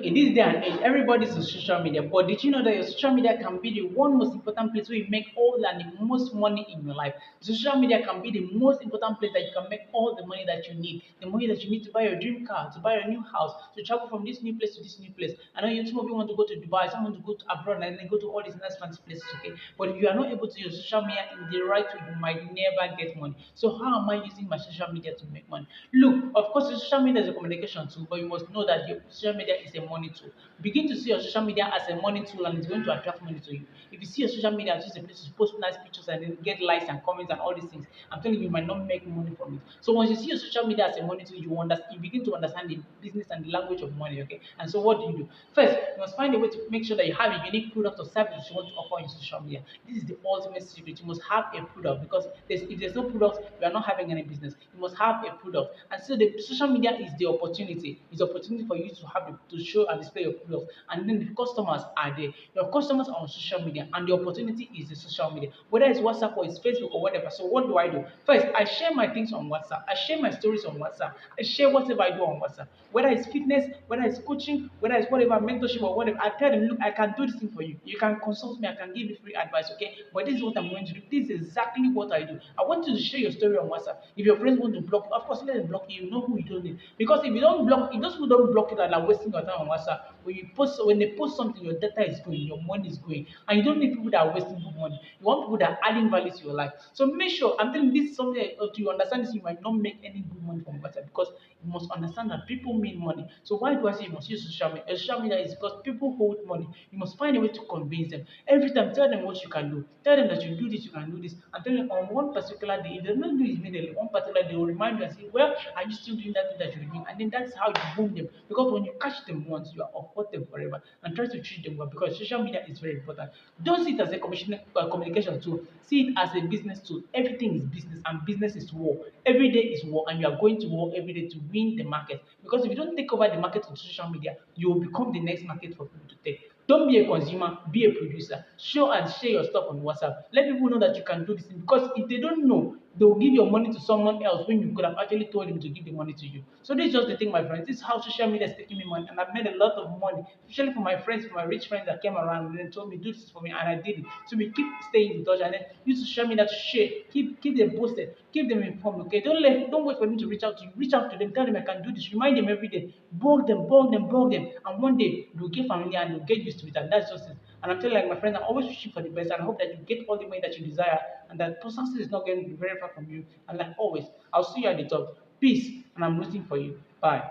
In this day and age, everybody's on social media. But did you know that your social media can be the one most important place where you make all and the most money in your life? Social media can be the most important place that you can make all the money that you need. The money that you need to buy your dream car, to buy your new house, to travel from this new place to this new place. I know you some of you want to go to Dubai, some want to go to abroad and then go to all these nice fancy places, okay? But if you are not able to use social media in the right way, you might never get money. So how am I using my social media to make money? Look, of course, social media is a communication tool, but you must know that your social media is a money tool. Begin to see your social media as a money tool and it's going to attract money to you. If you see your social media as just a place to post nice pictures and then get likes and comments and all these things, I'm telling you, you might not make money from it. So once you see your social media as a money tool, you begin to understand the business and the language of money, okay? And so what do? First, you must find a way to make sure that you have a unique product or service you want to offer on social media. This is the ultimate secret. You must have a product because if there's no product, you are not having any business. You must have a product. And so the social media is the opportunity. It's the opportunity for you to to show and display your product. And then the customers are there. Your customers are on social media, and the opportunity is the social media, whether it's WhatsApp or it's Facebook or whatever. So what do? First, I share my things on WhatsApp. I share my stories on WhatsApp. I share whatever I do on WhatsApp. Whether it's fitness, whether it's coaching, whether it's whatever mentorship or whatever. I tell them, look, I can do this thing for you. You can consult me. I can give you free advice, okay? But this is what I'm going to do. This is exactly what I do. I want you to share your story on WhatsApp. If your friends want to block, of course, let them block you. You know who you don't need. Because if you don't block, if those who don't block you and are wasting your time on WhatsApp, when they post something, your data is going, your money is going, and you don't need people that are wasting your money. You want people that are adding value to your life. So make sure, I'm telling you, this is something to understand this. You might not make any good money from WhatsApp because you must understand that people need money. So why do I say you must use social media? Social media is because people hold money. You must find a way to convince them. Every time, tell them what you can do. Tell them that you do this, you can do this. And tell them on one particular day, if they don't do it immediately, one particular day, they will remind you and say, well, are you still doing that thing that you're doing? And then that's how you boom them. Because when you catch them once, you are off them forever. And try to treat them well because social media is very important. Don't see it as a communication tool. See it as a business tool. Everything is business, and business is war. Every day is war, and you are going to war every day to win the market. Because if you don't take over the market on social media, you will become the next market for people to take. Don't be a consumer, be a producer. Show and share your stuff on WhatsApp. Let people know that you can do this thing because if they don't know, they will give your money to someone else when you could have actually told them to give the money to you. So this is just the thing, my friends. This is how social media is taking me money, and I've made a lot of money, especially for my friends, for my rich friends that came around and then told me do this for me, and I did it. So we keep staying in touch and then use social media to share, keep them posted, keep them informed. Okay, don't wait for them to reach out to you. Reach out to them, tell them I can do this. Remind them every day, bug them, and one day you'll get familiar and you'll get used to it, and that's just it. And I'm telling you, like my friends, I'm always wishing for the best, and I hope that you get all the money that you desire, and that success is not going to be very far from you. And like always, I'll see you at the top. Peace, and I'm rooting for you. Bye.